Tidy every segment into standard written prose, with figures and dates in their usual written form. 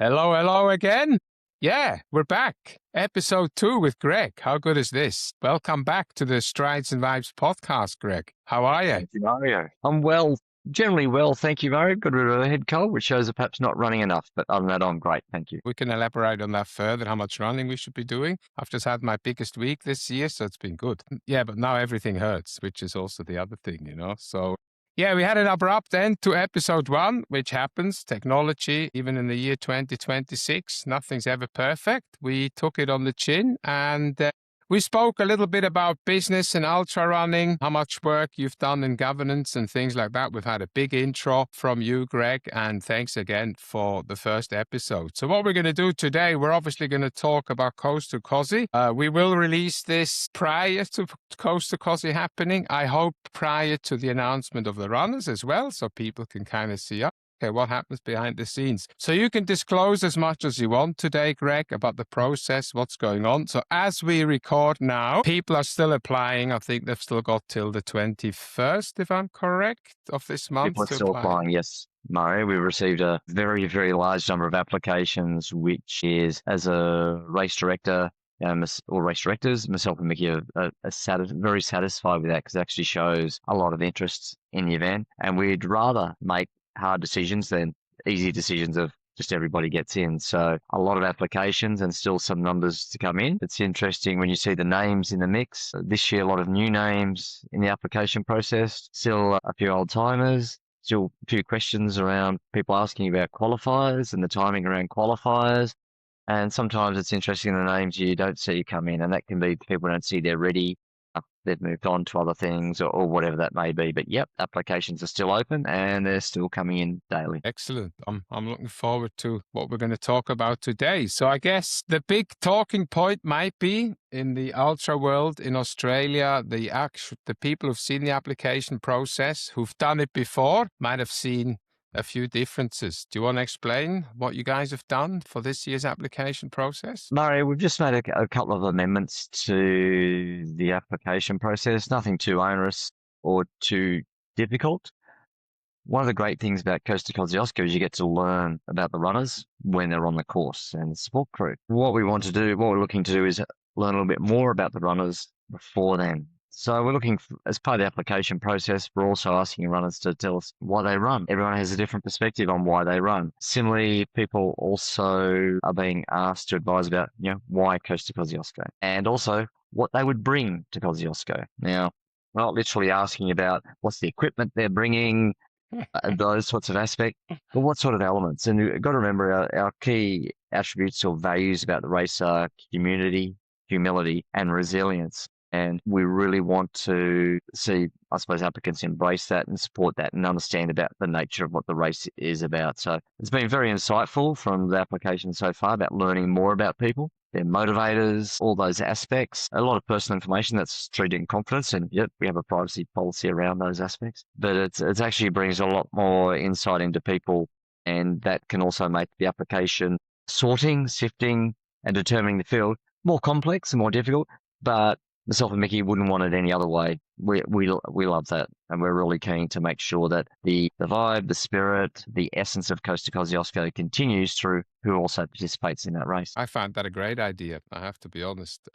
Hello, hello again. Yeah, we're back. Episode 2 with Greg. How good is this? Welcome back to the Strides and Vibes podcast, Greg. How are you? Thank you, Mario. I'm well, generally well, thank you, Mario. Got rid of a head cold, which shows that perhaps not running enough, but other than that, I'm great, thank you. We can elaborate on that further, how much running we should be doing. I've just had my biggest week this year, so it's been good. Yeah, but now everything hurts, which is also the other thing. So yeah, we had an abrupt end to episode 1, which happens. Technology, even in the year 2026, nothing's ever perfect. We took it on the chin and we spoke a little bit about business and ultra running, how much work you've done in governance and things like that. We've had a big intro from you, Greg, and thanks again for the first episode. So what we're going to do today, we're obviously going to talk about Coast to Kosci. We will release this prior to Coast to Kosci happening. I hope prior to the announcement of the runners as well, so people can kind of see okay, what happens behind the scenes? So you can disclose as much as you want today, Greg, about the process, what's going on. So as we record now, people are still applying. I think they've still got till the 21st, if I'm correct, of this month. People are still applying, yes, Mario. We received a very, very large number of applications, which is, as a race director, or race directors, myself and Mickey are very satisfied with that because it actually shows a lot of interest in the event. And we'd rather make hard decisions than easy decisions of just everybody gets in. So a lot of applications and still some numbers to come in. It's interesting when you see the names in the mix. This year, a lot of new names in the application process, still a few old timers, still a few questions around people asking about qualifiers and the timing around qualifiers. And sometimes it's interesting the names you don't see come in, and that can be people don't see they're ready. They've moved on to other things or whatever that may be. But yep, applications are still open and they're still coming in daily. Excellent. I'm looking forward to what we're going to talk about today. So I guess the big talking point might be in the ultra world in Australia, the people who've seen the application process, who've done it before, might have seen a few differences. Do you want to explain what you guys have done for this year's application process? Mario, we've just made a couple of amendments to the application process, nothing too onerous or too difficult. One of the great things about Coast to Kosciuszko is you get to learn about the runners when they're on the course and the support crew. What we're looking to do is learn a little bit more about the runners before then. So we're looking, as part of the application process, we're also asking runners to tell us why they run. Everyone has a different perspective on why they run. Similarly, people also are being asked to advise about, why Coast to Kosciuszko, and also what they would bring to Kosciuszko. Now, we're not literally asking about what's the equipment they're bringing, those sorts of aspects, but what sort of elements. And you've got to remember our key attributes or values about the race are community, humility, and resilience. And we really want to see, I suppose, applicants embrace that and support that and understand about the nature of what the race is about. So it's been very insightful from the application so far about learning more about people, their motivators, all those aspects. A lot of personal information that's treated in confidence, and yet we have a privacy policy around those aspects. But it's actually brings a lot more insight into people, and that can also make the application sorting, sifting, and determining the field more complex and more difficult. But myself and Mickey wouldn't want it any other way. We love that, and we're really keen to make sure that the vibe, the spirit, the essence of Coast to Kosciuszko continues through who also participates in that race. I found that a great idea, I have to be honest.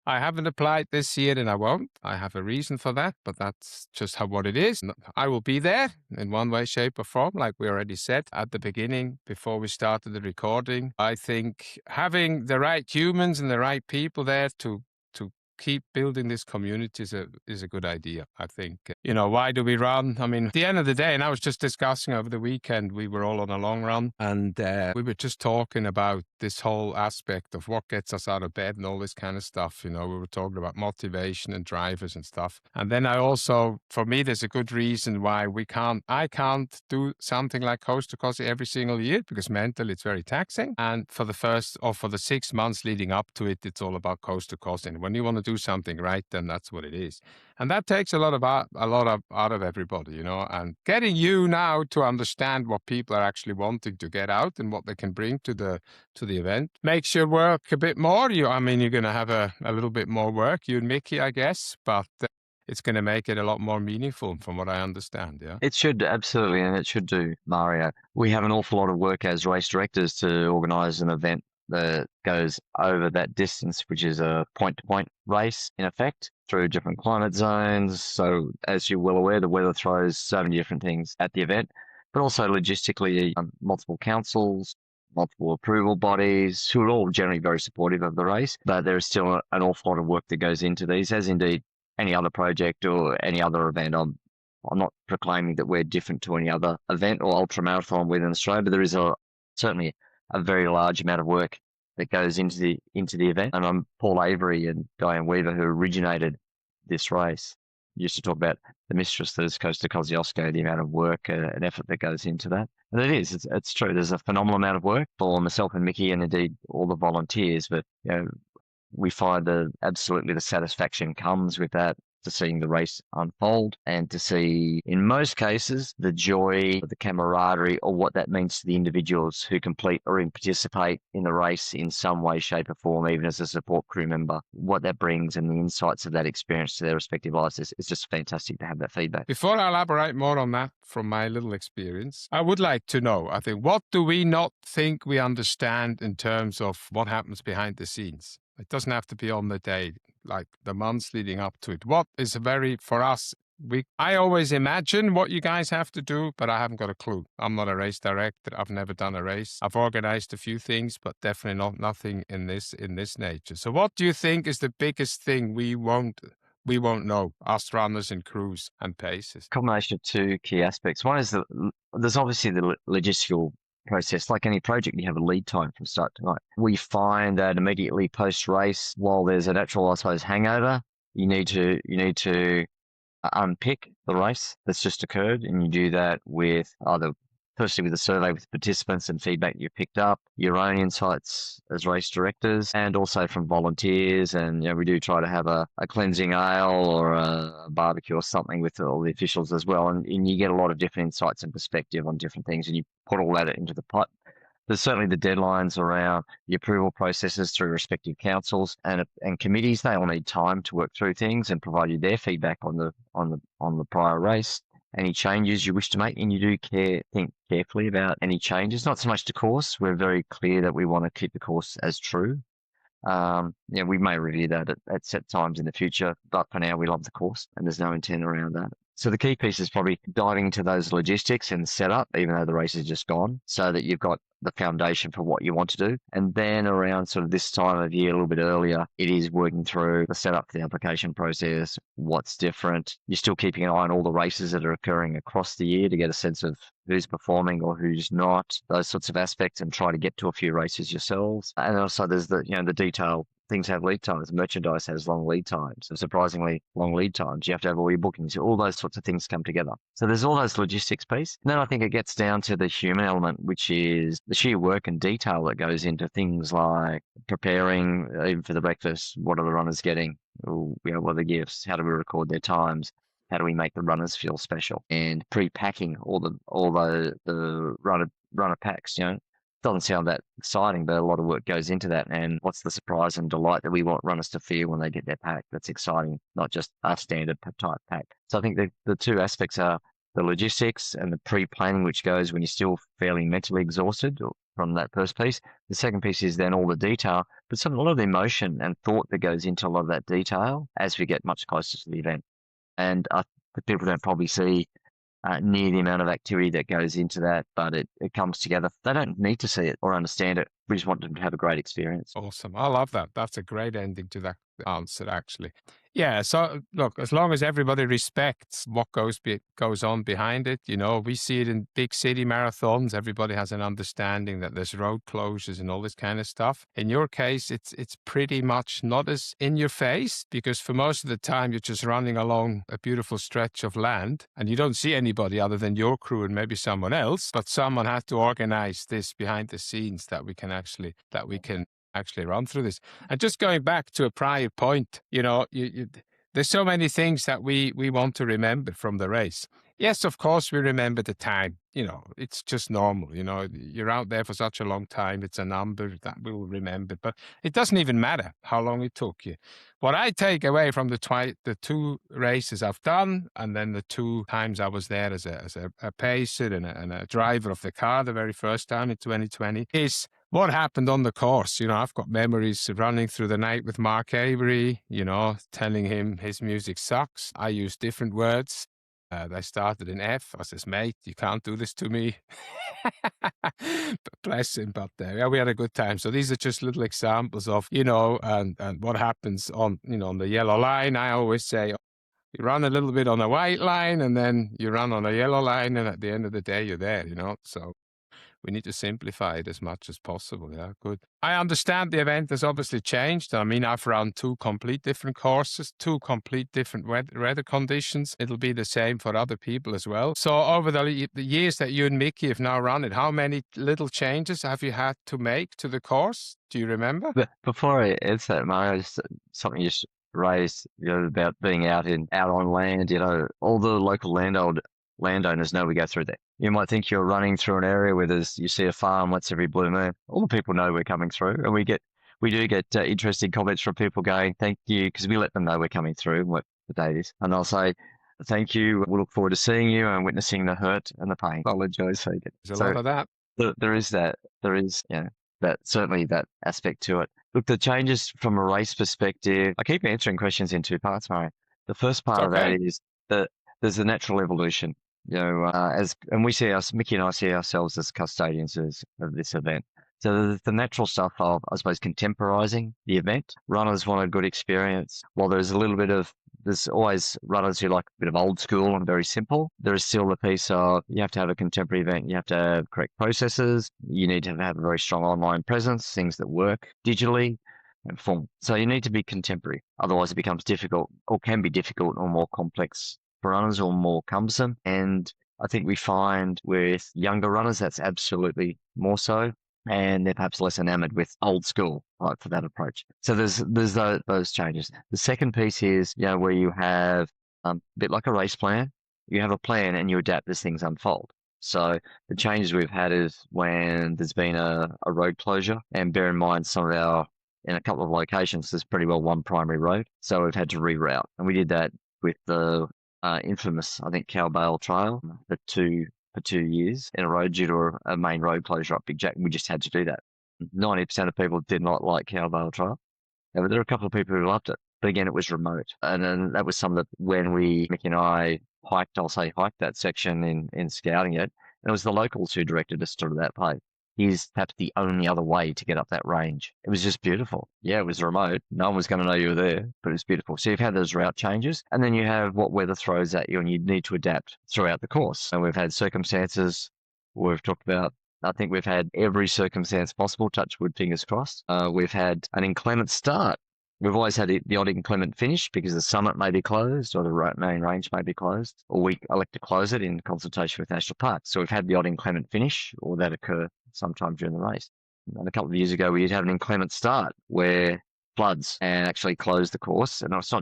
I haven't applied this year and I won't. I have a reason for that, but that's just what it is. I will be there in one way, shape or form, like we already said at the beginning before we started the recording. I think having the right humans and the right people there to keep building this community is a good idea, I think. Why do we run? I mean, at the end of the day, and I was just discussing over the weekend, we were all on a long run, and we were just talking about this whole aspect of what gets us out of bed and all this kind of stuff. We were talking about motivation and drivers and stuff. And then for me, there's a good reason why I can't do something like Coast to Kosci every single year, because mentally it's very taxing. And for the 6 months leading up to it, it's all about Coast to Kosci. And when you want to do something right, then that's what it is. And that takes a lot out of everybody, and getting you now to understand what people are actually wanting to get out and what they can bring to the event makes your work a bit more. You're going to have a little bit more work, you and Mickey, I guess, but it's going to make it a lot more meaningful from what I understand. Yeah. It should, absolutely, and it should do, Mario. We have an awful lot of work as race directors to organise an event that goes over that distance, which is a point-to-point race, in effect, through different climate zones. So, as you're well aware, the weather throws so many different things at the event, but also logistically, multiple councils, multiple approval bodies, who are all generally very supportive of the race, but there is still an awful lot of work that goes into these, as indeed any other project or any other event. I'm not proclaiming that we're different to any other event or ultramarathon within Australia, but there is certainly a very large amount of work that goes into the event. And I'm Paul Avery and Diane Weaver, who originated this race, used to talk about the mistress that is Costa Kosciuszko, the amount of work and effort that goes into that. And it's true. There's a phenomenal amount of work for myself and Mickey and indeed all the volunteers, but we find that absolutely the satisfaction comes with that, to seeing the race unfold and to see, in most cases, the joy, the camaraderie, or what that means to the individuals who complete or participate in the race in some way, shape, or form, even as a support crew member. What that brings and the insights of that experience to their respective lives is just fantastic to have that feedback. Before I elaborate more on that from my little experience, I would like to know, I think, what do we not think we understand in terms of what happens behind the scenes? It doesn't have to be on the day, like the months leading up to it. What is for us, I always imagine what you guys have to do, but I haven't got a clue. I'm not a race director. I've never done a race. I've organized a few things, but definitely nothing in this nature. So what do you think is the biggest thing we won't know, us runners and crews and paces? Combination of two key aspects. One is there's obviously the logistical process. Like any project, you have a lead time from start to night. We find that immediately post race, while there's a natural, I suppose, hangover, you need to unpick the race that's just occurred, and you do that with either firstly with a survey with participants and feedback you picked up, your own insights as race directors, and also from volunteers. And we do try to have a cleansing ale or a barbecue or something with all the officials as well, and you get a lot of different insights and perspective on different things, and you put all that into the pot. There's certainly the deadlines around the approval processes through respective councils and committees. They all need time to work through things and provide you their feedback on the prior race. Any changes you wish to make, and you do think carefully about any changes. Not so much to course. We're very clear that we want to keep the course as true. We may review that at set times in the future, but for now we love the course and there's no intent around that. So the key piece is probably diving into those logistics and setup, even though the race is just gone, so that you've got the foundation for what you want to do. And then around sort of this time of year, a little bit earlier, it is working through the setup for the application process, what's different. You're still keeping an eye on all the races that are occurring across the year to get a sense of who's performing or who's not, those sorts of aspects, and try to get to a few races yourselves. And also there's the detail. Things have lead times. Merchandise has long lead times, and surprisingly long lead times. You have to have all your bookings. All those sorts of things come together. So there's all those logistics piece. And then I think it gets down to the human element, which is the sheer work and detail that goes into things like preparing, even for the breakfast. What are the runners getting? What are the gifts? How do we record their times? How do we make the runners feel special? And pre-packing all the runner packs. Doesn't sound that exciting, but a lot of work goes into that. And what's the surprise and delight that we want runners to feel when they get their pack? That's exciting, not just a standard type pack. So I think the two aspects are the logistics and the pre-planning, which goes when you're still fairly mentally exhausted from that first piece. The second piece is then all the detail, but a lot of the emotion and thought that goes into a lot of that detail as we get much closer to the event. And people don't probably see near the amount of activity that goes into that, but it comes together. They don't need to see it or understand it. We just want them to have a great experience. Awesome. I love that. That's a great ending to that answer, actually. Yeah. So look, as long as everybody respects what goes on behind it, we see it in big city marathons. Everybody has an understanding that there's road closures and all this kind of stuff. In your case, it's pretty much not as in your face, because for most of the time you're just running along a beautiful stretch of land and you don't see anybody other than your crew and maybe someone else. But someone had to organize this behind the scenes that we can actually run through this. And just going back to a prior point, there's so many things that we want to remember from the race. Yes, of course, we remember the time. You know, it's just normal. You know, you're out there for such a long time. It's a number that we'll remember, but it doesn't even matter how long it took you. What I take away from the two races I've done, and then the two times I was there as a pacer and a driver of the car the very first time in 2020, is what happened on the course. You know, I've got memories of running through the night with Mark Avery, you know, telling him his music sucks. I use different words. They started in F. I says, mate, you can't do this to me. Bless him. But yeah, we had a good time. So these are just little examples of, you know, and what happens on, you know, on the yellow line. I always say, you run a little bit on a white line and then you run on a yellow line. And at the end of the day, you're there, you know. So we need to simplify it as much as possible. Yeah, good. I understand the event has obviously changed. I mean, I've run two complete different courses, two complete different weather conditions. It'll be the same for other people as well. So over the years that you and Mickey have now run it, how many little changes have you had to make to the course? Do you remember? But before I answer that, Mario, something you just raised, you know, about being out on land. You know, all the local landowners know we go through there. You might think you're running through an area where you see a farm once every blue moon. All the people know we're coming through, and we do get interesting comments from people going, "Thank you," because we let them know we're coming through and what the date is, and they'll say, "Thank you. We'll look forward to seeing you and witnessing the hurt and the pain. I'll enjoy seeing it." There's a So lot of that. there is that. There is, you know, that certainly that aspect to it. Look, the changes from a race perspective, I keep answering questions in two parts, Murray. The first It's part of that okay. is that there's a natural evolution. You know, and Mickey and I see ourselves as custodians of this event. So there's the natural stuff of, I suppose, contemporizing the event. Runners want a good experience. While there's always runners who like a bit of old school and very simple. There is still the piece of you have to have a contemporary event. You have to have correct processes. You need to have a very strong online presence, things that work digitally and form. So you need to be contemporary. Otherwise, it becomes difficult or can be difficult or more complex for runners or more cumbersome. And I think we find with younger runners, that's absolutely more so. And they're perhaps less enamored with old school, right, for that approach. So there's those changes. The second piece is, you know, where you have a bit like a race plan. You have a plan and you adapt as things unfold. So the changes we've had is when there's been a road closure, and bear in mind in a couple of locations, there's pretty well one primary road. So we've had to reroute, and we did that with the infamous, I think, Cowbale Trail for 2 years in a row due to a main road closure up Big Jack. We just had to do that. 90% of people did not like Cowbale Trail. There were a couple of people who loved it, but again, it was remote. And then that was some of when Mickey and I hiked that section in scouting it. And it was the locals who directed us to that place. He's perhaps the only other way to get up that range. It was just beautiful. Yeah, it was remote. No one was going to know you were there, but it was beautiful. So you've had those route changes, and then you have what weather throws at you, and you need to adapt throughout the course. And we've had circumstances we've talked about. I think we've had every circumstance possible, touch wood, fingers crossed. We've had an inclement start. We've always had the odd inclement finish because the summit may be closed or the main range may be closed, or we elect to close it in consultation with National Parks. So we've had the odd inclement finish or that occur sometime during the race. And a couple of years ago, we did have an inclement start where floods and actually closed the course. And it's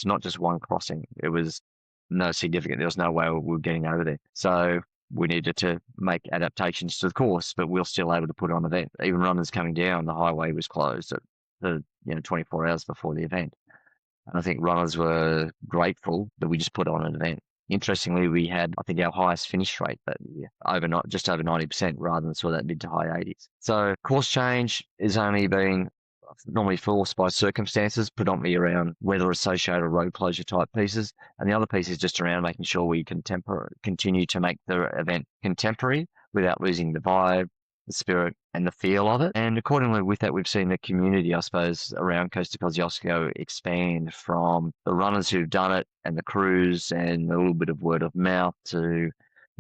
not just one crossing. It was no significant. There was no way we were getting over there. So we needed to make adaptations to the course, but we were still able to put on an event. Even runners coming down, the highway was closed at 24 hours before the event. And I think runners were grateful that we just put on an event. Interestingly, we had, I think, our highest finish rate that year, just over 90% rather than sort of that mid to high 80s. So course change is only being normally forced by circumstances, predominantly around weather-associated road closure type pieces. And the other piece is just around making sure we continue to make the event contemporary without losing the vibe, the spirit and the feel of it. And accordingly with that, we've seen the community, I suppose, around Costa Kosciuszko expand from the runners who've done it and the crews and a little bit of word of mouth to,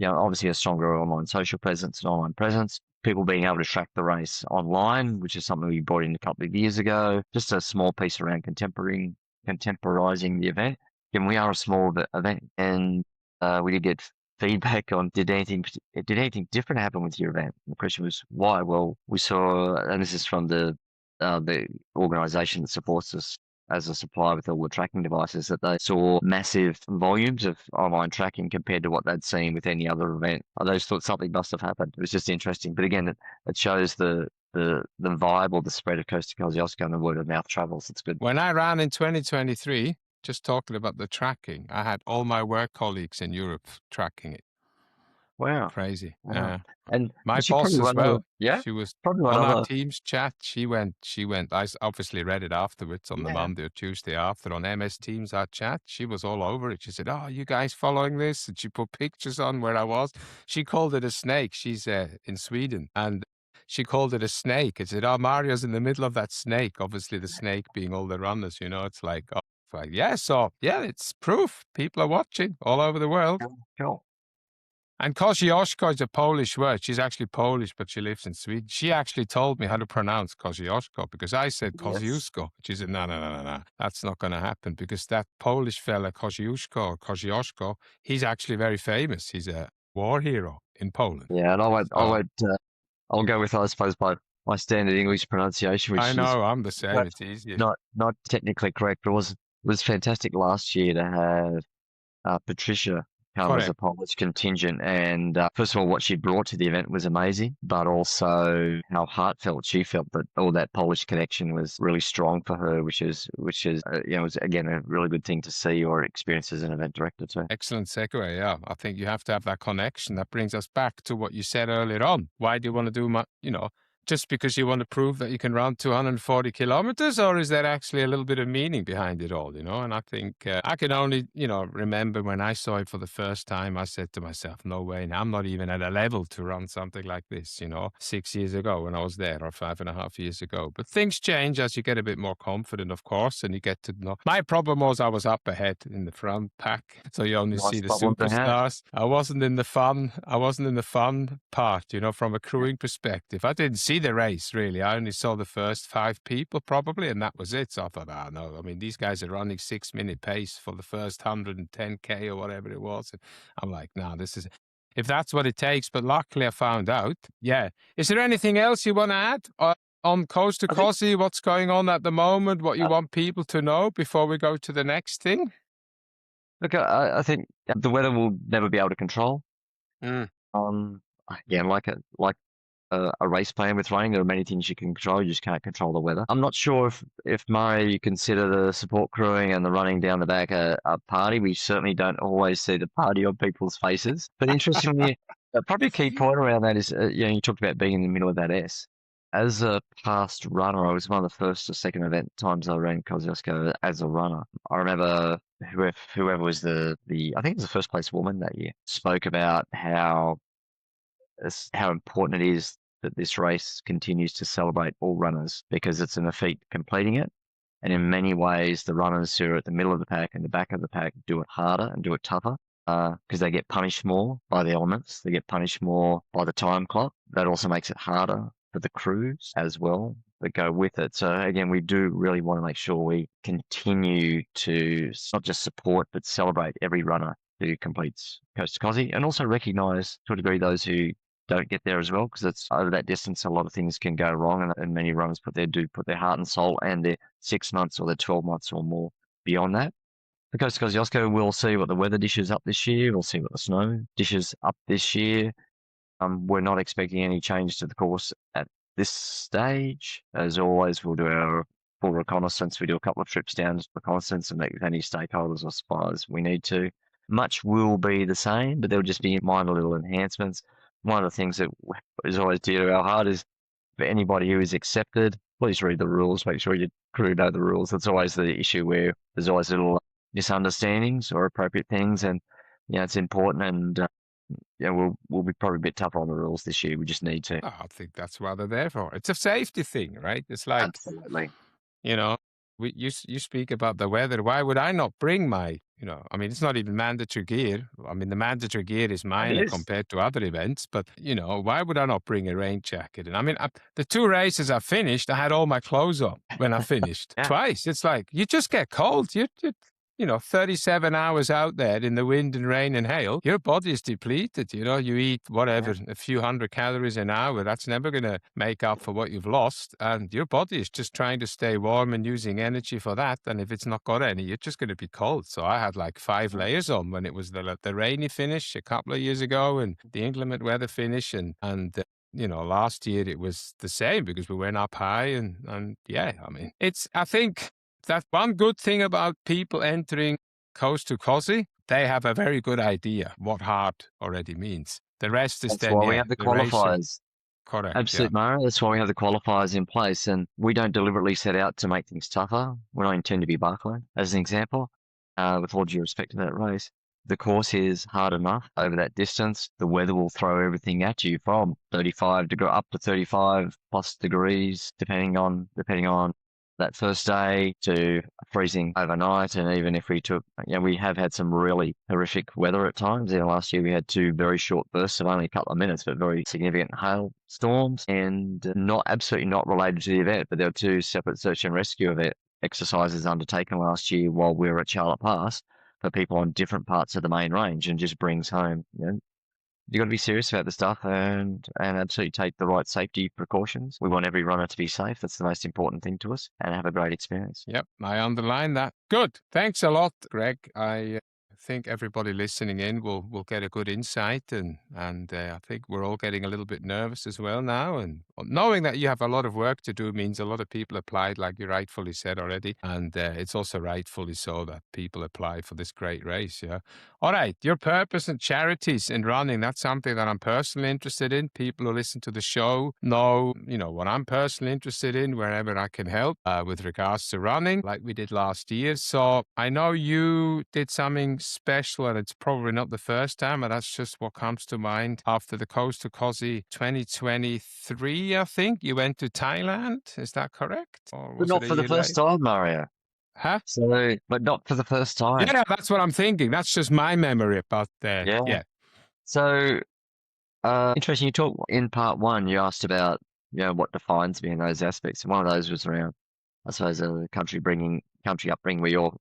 obviously a stronger online social presence and online presence. People being able to track the race online, which is something we brought in a couple of years ago. Just a small piece around contemporizing the event. And we are a small event, and we did get feedback on did anything different happen with your event? And the question was why? Well, we saw, and this is from the organisation that supports us, as a supplier with all the tracking devices, that they saw massive volumes of online tracking compared to what they'd seen with any other event. I just thought something must have happened. It was just interesting. But again, it shows the vibe or the spread of Coast to Kosciuszko and the word of mouth travels. It's good. When I ran in 2023, just talking about the tracking, I had all my work colleagues in Europe tracking it. Wow. Crazy. Wow. And My she boss probably as run other, well. yeah, She was probably run on our other, Teams chat. She went. I obviously read it afterwards on the yeah. Monday or Tuesday after on MS Teams, our chat. She was all over it. She said, "Oh, you guys following this?" And she put pictures on where I was. She called it a snake. She's in Sweden. And she called it a snake. It said, "Oh, Mario's in the middle of that snake." Obviously, the snake being all the runners, it's like, oh, yeah, so yeah, it's proof. People are watching all over the world. Cool. And Kosciuszko is a Polish word. She's actually Polish, but she lives in Sweden. She actually told me how to pronounce Kosciuszko because I said Yes. Kosciuszko. She said, no. That's not going to happen because that Polish fella, Kosciuszko, he's actually very famous. He's a war hero in Poland. Yeah, and So, I'll go with, I suppose, my standard English pronunciation, I which is know, I'm the same. perhaps It's easier. not technically correct, but it was fantastic last year to have Patricia come as a Correct. Polish contingent. And first of all, what she brought to the event was amazing, but also how heartfelt she felt that all that Polish connection was really strong for her, which is was again a really good thing to see or experience as an event director too. Excellent segue. Yeah, I think you have to have that connection. That brings us back to what you said earlier on. Why do you want to do, just because you want to prove that you can run 240 kilometers, or is there actually a little bit of meaning behind it all, And I think I can only, remember when I saw it for the first time, I said to myself, no way, I'm not even at a level to run something like this, 6 years ago when I was there, or 5.5 years ago. But things change as you get a bit more confident, of course, and you get to know. My problem was I was up ahead in the front pack, so you only see Nice the problem to have. superstars. I wasn't in the fun part, from a crewing perspective. I didn't see the race really. I only saw the first 5 people probably, and that was it. So I thought, no, I mean, these guys are running 6-minute pace for the first 110K or whatever it was. And I'm like, no, if that's what it takes. But luckily I found out. Yeah. Is there anything else you want to add on Coast to I think Kosci? What's going on at the moment? What you uh, want people to know before we go to the next thing? look, I think the weather will never be able to control. Mm. Again, like a race plan with running, there are many things you can control. You just can't control the weather. I'm not sure if Murray, you consider the support crewing and the running down the back a party. We certainly don't always see the party on people's faces. But interestingly, probably a key point around that is, you talked about being in the middle of that S. As a past runner, I was one of the first or second event times I ran Kosciuszko as a runner. I remember whoever was I think it was the first place woman that year, spoke about how important it is that this race continues to celebrate all runners because it's a feat completing it. And in many ways, the runners who are at the middle of the pack and the back of the pack do it harder and do it tougher because they get punished more by the elements. They get punished more by the time clock. That also makes it harder for the crews as well that go with it. So again, we do really want to make sure we continue to not just support, but celebrate every runner who completes Coast to Kosci, and also recognise to a degree those who don't get there as well, because it's over that distance, a lot of things can go wrong, and many runners put their heart and soul and their 6 months or their 12 months or more beyond that. The Coast to Kosciuszko, we'll see what the weather dishes up this year. We'll see what the snow dishes up this year. We're not expecting any change to the course at this stage. As always, we'll do our full reconnaissance. We do a couple of trips down to reconnaissance and meet with any stakeholders or suppliers we need to. Much will be the same, but there'll just be minor little enhancements. One of the things that is always dear to our heart is for anybody who is accepted, please read the rules, make sure your crew know the rules. That's always the issue where there's always little misunderstandings or appropriate things, and it's important, and we'll be probably a bit tougher on the rules this year. We just need to. I think that's what they're there for. It's a safety thing, right? It's like, Absolutely. you speak about the weather. Why would I not bring my, I mean, it's not even mandatory gear. I mean, the mandatory gear is And it minor is. compared to other events, but, why would I not bring a rain jacket? And I mean, the 2 races I finished, I had all my clothes on when I finished Yeah. twice. It's like, you just get cold. 37 hours out there in the wind and rain and hail, your body is depleted. You eat whatever, a few hundred calories an hour. That's never going to make up for what you've lost. And your body is just trying to stay warm and using energy for that. And if it's not got any, you're just going to be cold. So I had like 5 layers on when it was the rainy finish a couple of years ago and the inclement weather finish. And last year it was the same because we went up high and yeah, I mean, I think that's one good thing about people entering Coast to Kosci. They have a very good idea what hard already means. The rest is That's then, why we have the the racing. qualifiers. Correct. Yeah. Absolute, Mara. That's why we have the qualifiers in place, and we don't deliberately set out to make things tougher. We don't intend to be Barclay, as an example. With all due respect to that race, the course is hard enough over that distance. The weather will throw everything at you from 35 up to 35 plus degrees, depending on that first day, to freezing overnight. And even if we have had some really horrific weather at times. Last year we had 2 very short bursts of only a couple of minutes, but very significant hail storms, and absolutely not related to the event, but there were 2 separate search and rescue exercises undertaken last year while we were at Charlotte Pass for people on different parts of the main range, and just brings home, you got to be serious about the stuff and absolutely take the right safety precautions. We want every runner to be safe. That's the most important thing to us, and have a great experience. Yep, I underline that. Good. Thanks a lot, Greg. I think everybody listening in will get a good insight, and I think we're all getting a little bit nervous as well now. And knowing that you have a lot of work to do means a lot of people applied, like you rightfully said already, and it's also rightfully so that people apply for this great race. Yeah. All right, your purpose and charities in running, that's something that I'm personally interested in. People who listen to the show know, what I'm personally interested in, wherever I can help with regards to running, like we did last year. So I know you did something special, and it's probably not the first time, but that's just what comes to mind after the Coast to Kosci 2023, I think. You went to Thailand, is that correct? Or But was it not a for the year first later? time, Mario. Huh? So, but not for the first time. Yeah, that's what I'm thinking. That's just my memory, but Yeah. yeah. So, interesting. You talk in part 1. You asked about what defines me in those aspects, and one of those was around, I suppose, a country upbringing where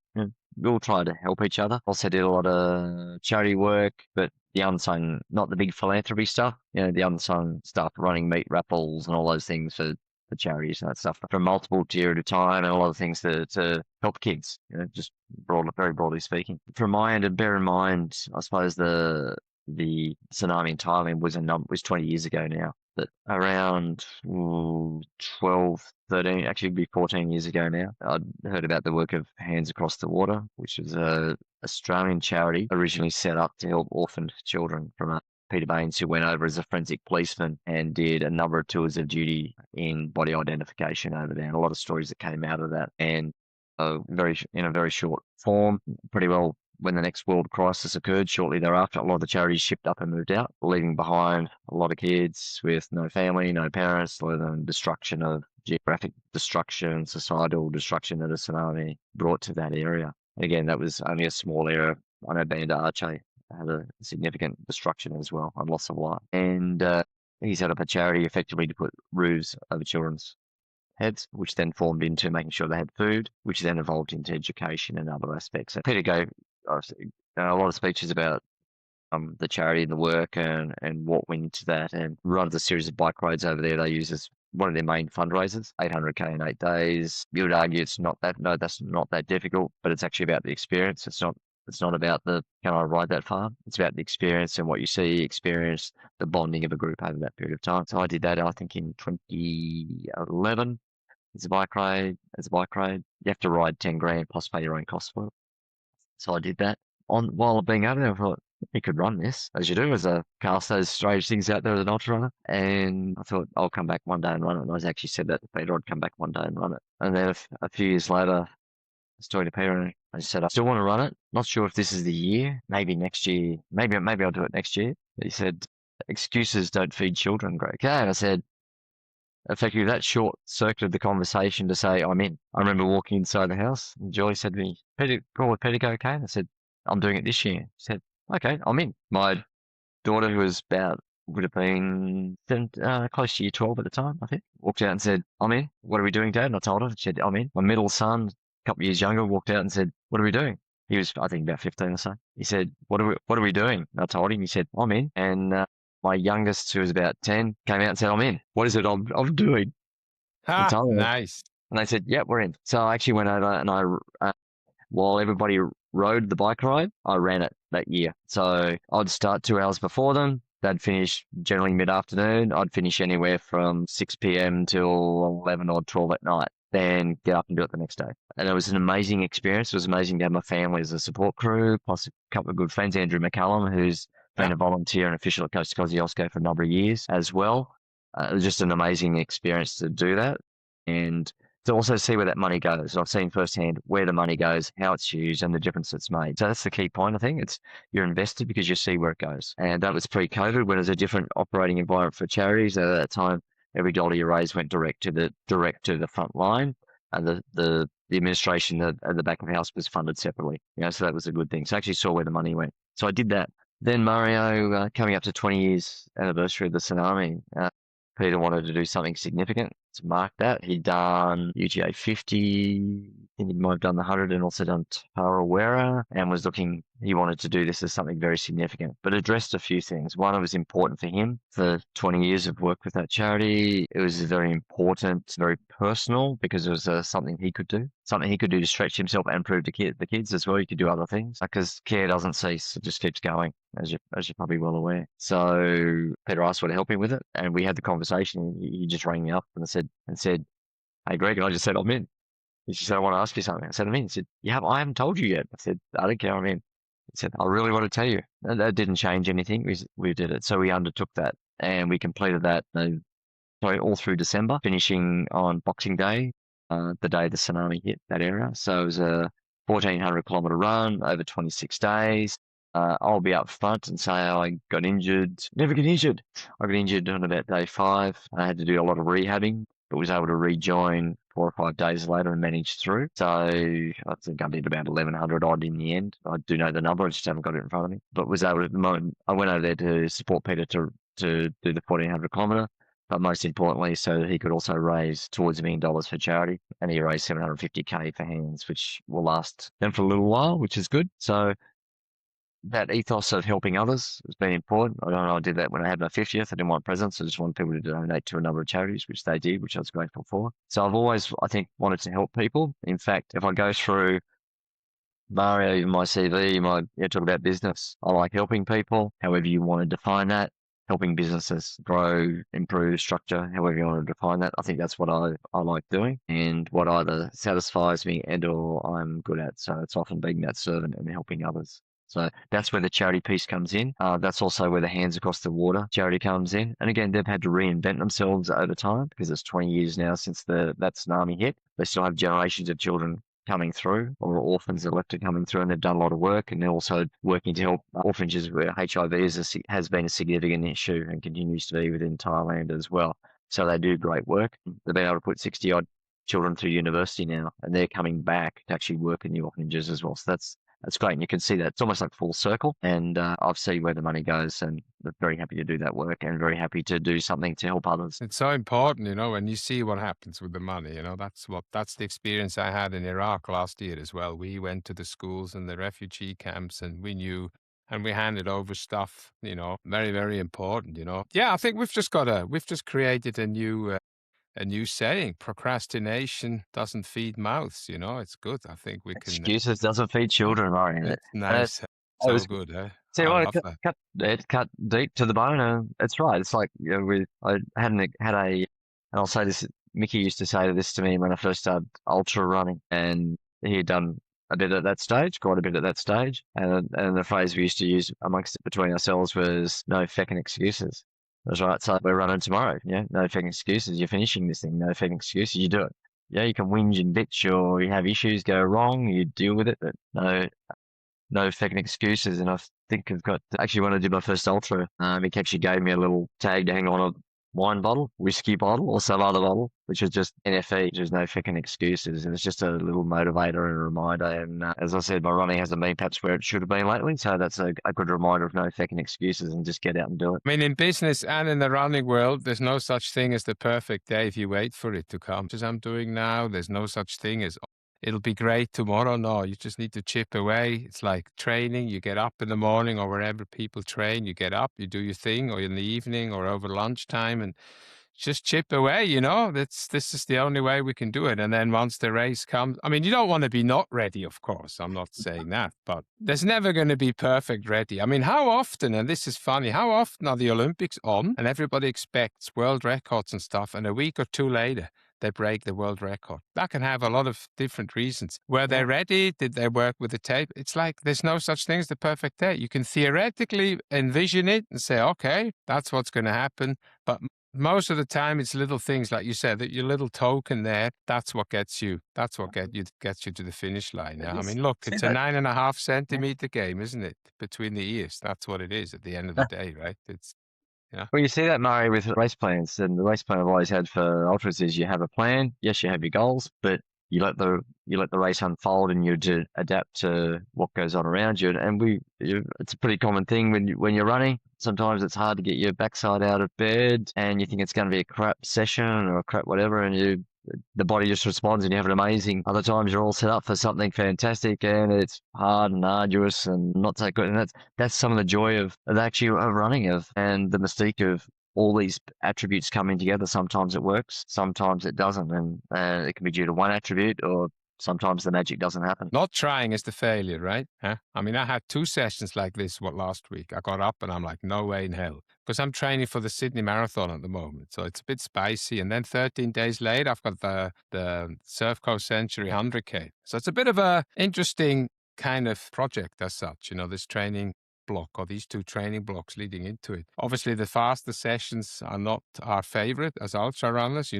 we all try to help each other. Also did a lot of charity work, but the unsung, not the big philanthropy stuff. The unsung stuff, running meat raffles and all those things for charities and that stuff for a multiple period of time, and a lot of things to help kids. Just very broadly speaking. From my end, and bear in mind, I suppose the tsunami in Thailand was 20 years ago now. But around 12, 13, actually it'd be 14 years ago now, I'd heard about the work of Hands Across the Water, which is a Australian charity originally set up to help orphaned children from Peter Baines, who went over as a forensic policeman and did a number of tours of duty in body identification over there. And a lot of stories that came out of that. And in a very short form, pretty well, when the next world crisis occurred shortly thereafter, a lot of the charities shipped up and moved out, leaving behind a lot of kids with no family, no parents, geographic destruction, societal destruction that a tsunami brought to that area. And again, that was only a small area. I know Banda Aceh had a significant destruction as well, and loss of life. And he set up a charity effectively to put roofs over children's heads, which then formed into making sure they had food, which then evolved into education and other aspects. So Peter gave a lot of speeches about the charity and the work and what went into that, and runs a series of bike rides over there. They use as one of their main fundraisers, 800k in 8 days. You would argue that's not that difficult, but it's actually about the experience. It's not about can I ride that far? It's about the experience and what you experience the bonding of a group over that period of time. So I did that, I think, in 2011. It's a bike ride. You have to ride 10 grand plus pay your own costs for it. So I did that. While being over there, I thought, you could run this, as you do, as a cast those strange things out there as an ultra runner. And I thought, I'll come back one day and run it. And I actually said that to Peter, I'd come back one day and run it. And then a few years later, I was talking to Peter, and I said, I still want to run it. Not sure if this is the year. Maybe next year. Maybe I'll do it next year. But he said, excuses don't feed children, Greg. Okay. And I said, effectively, that short circuited the conversation to say, I'm in. I remember walking inside the house, and Joy said to me, Peter, go with Peter, go okay? And I said, I'm doing it this year. She said, okay, I'm in. My daughter, who was would have been close to year 12 at the time, I think, walked out and said, I'm in. What are we doing, Dad? And I told her. She said, I'm in. My middle son, a couple of years younger, walked out and said, what are we doing? He was, I think, about 15 or so. He said, what are we doing? And I told him. He said, I'm in. And my youngest, who was about 10, came out and said, I'm in. What is it I'm doing? I Ha! told him. Nice. And they said, yep, we're in. So I actually went over and while everybody rode the bike ride, I ran it that year. So I'd start 2 hours before them. They'd finish generally mid-afternoon. I'd finish anywhere from 6 p.m. till 11 or 12 at night, then get up and do it the next day. And it was an amazing experience. It was amazing to have my family as a support crew, plus a couple of good friends, Andrew McCallum, who's Yeah. been a volunteer and official at Coast to Kosciuszko for a number of years as well. It was just an amazing experience to do that. And to also see where that money goes. I've seen firsthand where the money goes, how it's used, and the difference it's made. So that's the key point, I think. It's you're invested because you see where it goes. And that was pre-COVID when it was a different operating environment for charities. At that time, every dollar you raised went direct to the front line, and the administration at the back of the house was funded separately. So that was a good thing. So I actually saw where the money went. So I did that. Then Mario, coming up to 20 years anniversary of the tsunami, Peter wanted to do something significant to mark that. He'd done UGA 50, I think he might have done the 100 and also done Tarawera, and was looking, he wanted to do this as something very significant, but addressed a few things. One, it was important for him for 20 years of work with that charity. It was very important, very personal, because it was something he could do to stretch himself and prove to the kids as well. He could do other things because care doesn't cease. It just keeps going, as you're probably well aware. So Peter asked to help him with it, and we had the conversation. He just rang me up and said, "Hey Greg," and I just said, "I'm in." He said, "I want to ask you something." I said, "I'm in." He said, I haven't told you yet." I said, "I don't care, I'm in." He said, "I really want to tell you." And that didn't change anything. We did it. So we undertook that, and we completed that all through December, finishing on Boxing Day, the day the tsunami hit that area. So it was a 1,400-kilometer run over 26 days. I'll be up front and say I got injured. Never get injured. I got injured on about day 5. I had to do a lot of rehabbing, but was able to rejoin 4 or 5 days later and manage through. So I think I did about 1,100 odd in the end. I do know the number, I just haven't got it in front of me. But was able to, I went over there to support Peter to do the 1,400-kilometer. But most importantly, so that he could also raise towards $1 million for charity. And he raised 750K for hands, which will last them for a little while, which is good. So that ethos of helping others has been important. I don't know, I did that when I had my 50th. I didn't want presents. I just wanted people to donate to a number of charities, which they did, which I was grateful for. So I've always, I think, wanted to help people. In fact, if I go through Mario, my CV, talk about business, I like helping people, however you want to define that. Helping businesses grow, improve, structure, however you want to define that. I think that's what I like doing, and what either satisfies me and or I'm good at. So it's often being that servant and helping others. So that's where the charity piece comes in. That's also where the Hands Across the Water charity comes in. And again, they've had to reinvent themselves over time because it's 20 years now since that tsunami hit. They still have generations of children coming through, or orphans that are left coming through, and they've done a lot of work, and they're also working to help orphanages where HIV has been a significant issue and continues to be within Thailand as well. So they do great work. They've been able to put 60 odd children through university now, and they're coming back to actually work in the orphanages as well. So that's great, and you can see that it's almost like full circle. And I've seen where the money goes, and I'm very happy to do that work, and very happy to do something to help others. It's so important, when you see what happens with the money, that's the experience I had in Iraq last year as well. We went to the schools and the refugee camps, and we knew, and we handed over stuff, very, very important, Yeah, I think we've just created a new saying: procrastination doesn't feed mouths, it's good. I think we can, Excuses doesn't feed children, right? And it's it, nice. it So was good, eh? See, I well, love that. cut deep to the bone, and it's right. It's like I and I'll say this. Mickey used to say this to me when I first started ultra running, and he'd done a bit at that stage, quite a bit at that stage, and the phrase we used to use between ourselves was "no feckin' excuses." That's right. So we're running tomorrow. Yeah, no feckin' excuses. You're finishing this thing. No feckin' excuses. You do it. Yeah, you can whinge and bitch, or you have issues go wrong. You deal with it, but no fucking excuses. And I think I've got actually when I did my first ultra, he actually gave me a little tag to hang on a wine bottle, whiskey bottle, or some other bottle, which was just NFE, which is no fucking excuses. And it's just a little motivator and a reminder. And as I said, my running hasn't been perhaps where it should have been lately. So that's a good reminder of no fucking excuses and just get out and do it. I mean, in business and in the running world, there's no such thing as the perfect day if you wait for it to come. As I'm doing now, there's no such thing as it'll be great tomorrow. No, you just need to chip away. It's like training. You get up in the morning or wherever people train, you get up, you do your thing, or in the evening or over lunchtime, and just chip away, this is the only way we can do it. And then once the race comes, I mean, you don't want to be not ready, of course. I'm not saying that, but there's never going to be perfect ready. I mean, how often, and this is funny, how often are the Olympics on and everybody expects world records and stuff, and a week or two later, they break the world record? That can have a lot of different reasons. Were they Yeah. ready? Did they work with the tape? It's like there's no such thing as the perfect day. You can theoretically envision it and say, okay, that's what's going to happen. But most of the time, it's little things like you said, that your little token there. That's what gets you. That's what gets you to the finish line. Yeah? I mean, look, See it's a that? 9.5 centimeter game, isn't it? Between the ears. That's what it is at the end of the day, right? It's yeah. Well, you see that, Murray, with race plans, and the race plan I've always had for ultras is you have a plan. Yes, you have your goals, but you let the race unfold, and you adapt to what goes on around you. And it's a pretty common thing when you're running. Sometimes it's hard to get your backside out of bed, and you think it's going to be a crap session or a crap whatever, and the body just responds and you have an amazing. Other times you're all set up for something fantastic and it's hard and arduous and not so good. And that's some of the joy of actually of running and the mystique of all these attributes coming together. Sometimes it works, sometimes it doesn't, and it can be due to one attribute, or sometimes the magic doesn't happen. Not trying is the failure, right? Huh? I mean, I had 2 sessions like this last week. I got up and I'm like, no way in hell, because I'm training for the Sydney Marathon at the moment, so it's a bit spicy. And then 13 days later, I've got the Surf Coast Century 100K. So it's a bit of a interesting kind of project as such. This training block, or these 2 training blocks leading into it. Obviously, the faster sessions are not our favorite as ultra runners.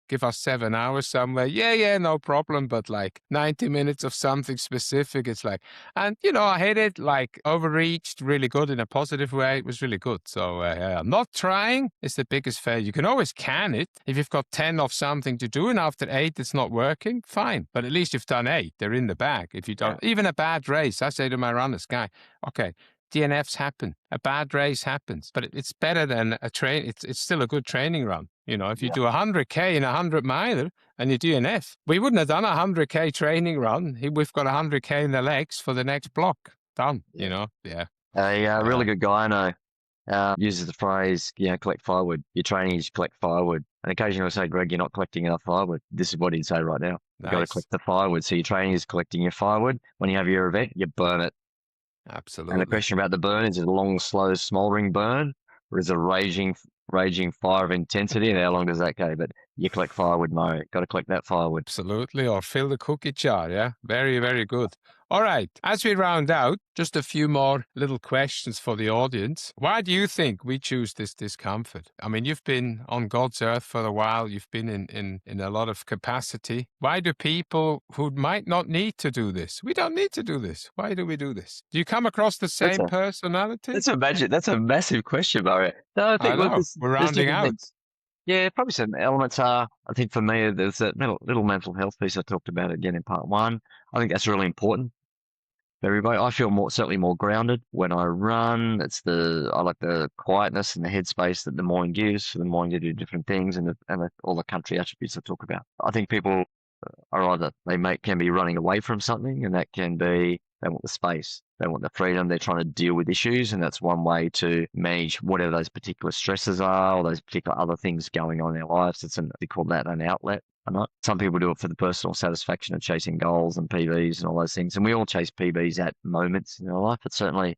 Give us 7 hours somewhere. Yeah, no problem. But like 90 minutes of something specific, it's like, and I hit it, like overreached, really good in a positive way. It was really good. So not trying is the biggest failure. You can always can it. If you've got 10 of something to do and after 8 it's not working, fine. But at least you've done 8. They're in the bag. If you don't, even a bad race, I say to my runners, guy, okay, DNFs happen. A bad race happens, but it's better than a train. It's still a good training run. If you do 100K in a 100-miler and you DNF, we wouldn't have done a 100K training run. We've got 100K in the legs for the next block. Done. Yeah. A really good guy I know uses the phrase, collect firewood. Your training is collect firewood. And occasionally he'll say, Greg, you're not collecting enough firewood. This is what he'd say right now. You've got to collect the firewood. So your training is collecting your firewood. When you have your event, you burn it. Absolutely. And the question about the burn, is it a long, slow, smouldering burn, or is it a raging fire of intensity? And how long does that go? But you collect firewood, Mario. Got to collect that firewood. Absolutely. Or fill the cookie jar. Yeah. Very, very good. All right. As we round out, just a few more little questions for the audience. Why do you think we choose this discomfort? I mean, you've been on God's earth for a while. You've been in a lot of capacity. Why do people who might not need to do this? We don't need to do this. Why do we do this? Do you come across the same personality? That's a massive question, Mario. No, I think I know. We're rounding out. Things. Yeah, probably some elements are. I think for me, there's that little mental health piece I talked about again in part 1. I think that's really important for everybody. I feel certainly more grounded when I run. I like the quietness and the headspace that the morning gives for the morning to do different things and all the country attributes I talk about. I think people are either can be running away from something, and that can be they want the space, they want the freedom, they're trying to deal with issues, and that's one way to manage whatever those particular stresses are or those particular other things going on in their lives. They call that an outlet or not. Some people do it for the personal satisfaction of chasing goals and PBs and all those things, and we all chase PBs at moments in our life. But certainly,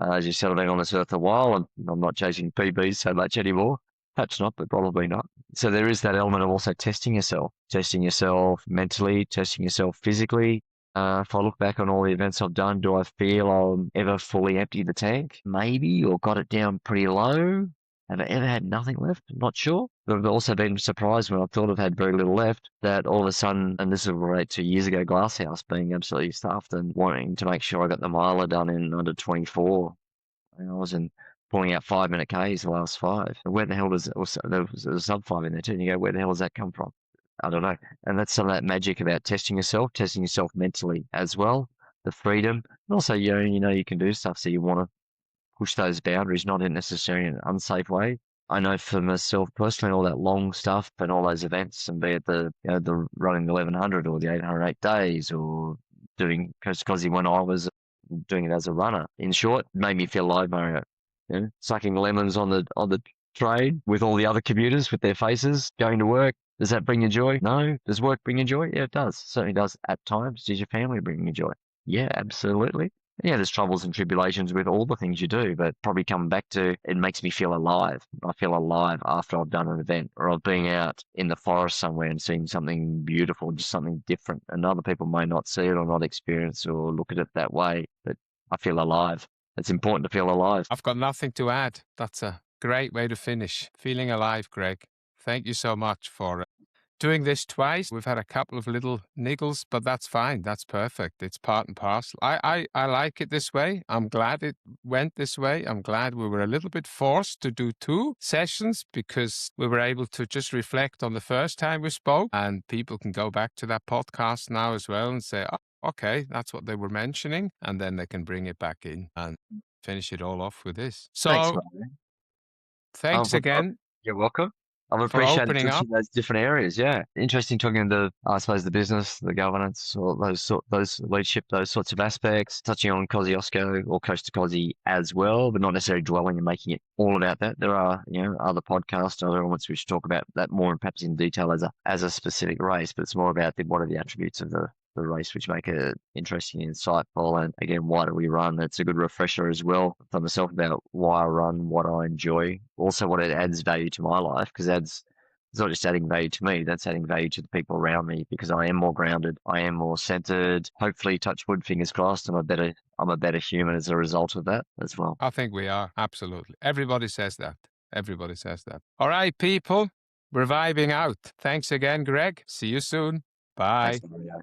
as you said, I've been on this earth a while, and I'm not chasing PBs so much anymore. Perhaps not, but probably not. So there is that element of also testing yourself mentally, testing yourself physically. If I look back on all the events I've done, do I feel I'll ever fully empty the tank? Maybe, or got it down pretty low. Have I ever had nothing left? I'm not sure. But I've also been surprised when I thought I've had very little left, that all of a sudden, and this is right 2 years ago, Glasshouse being absolutely stuffed and wanting to make sure I got the miler done in under 24. I was pulling out 5-minute Ks the last 5. Where the hell there was a sub 5 in there too, and you go, where the hell does that come from? I don't know. And that's some of that magic about testing yourself mentally as well, the freedom. And also, you can do stuff, so you want to push those boundaries, not necessarily in an unsafe way, I know for myself personally, all that long stuff and all those events, and be it the running the 1100 or the 808 days, or doing Kosci when I was doing it as a runner. In short, it made me feel alive, Mario. Sucking lemons on the train with all the other commuters with their faces going to work. Does that bring you joy? No. Does work bring you joy? Yeah, it does. Certainly does at times. Does your family bring you joy? Yeah, absolutely. Yeah, there's troubles and tribulations with all the things you do, but probably coming back to it makes me feel alive. I feel alive after I've done an event, or I've been out in the forest somewhere and seen something beautiful, just something different. And other people may not see it or not experience or look at it that way, but I feel alive. It's important to feel alive. I've got nothing to add. That's a great way to finish. Feeling alive, Greg. Thank you so much for doing this twice. We've had a couple of little niggles, but that's fine. That's perfect. It's part and parcel. I like it this way. I'm glad it went this way. I'm glad we were a little bit forced to do 2 sessions because we were able to just reflect on the first time we spoke, and people can go back to that podcast now as well and say, oh, okay, that's what they were mentioning. And then they can bring it back in and finish it all off with this. Thanks, So mate. thanks again You're welcome. I've for appreciated opening up. touching those different areas. Yeah, interesting talking the, I suppose, the business, the governance, or those leadership, those sorts of aspects. Touching on Kosciuszko or Coast to Kosci as well, but not necessarily dwelling and making it all about that. There are, other podcasts, other elements which talk about that more and perhaps in detail as a specific race. But it's more about what are the attributes of the race which make it interesting and insightful. And again, why do we run? It's a good refresher as well for myself about why I run, what I enjoy, also what it adds value to my life, because it's not just adding value to me, that's adding value to the people around me, because I am more grounded, I am more centered. Hopefully, touch wood, fingers crossed, I'm a better human as a result of that as well. I think we are. Absolutely. Everybody says that. Everybody says that. All right, people. We're vibing out. Thanks again, Greg. See you soon. Bye. Thanks, Mario.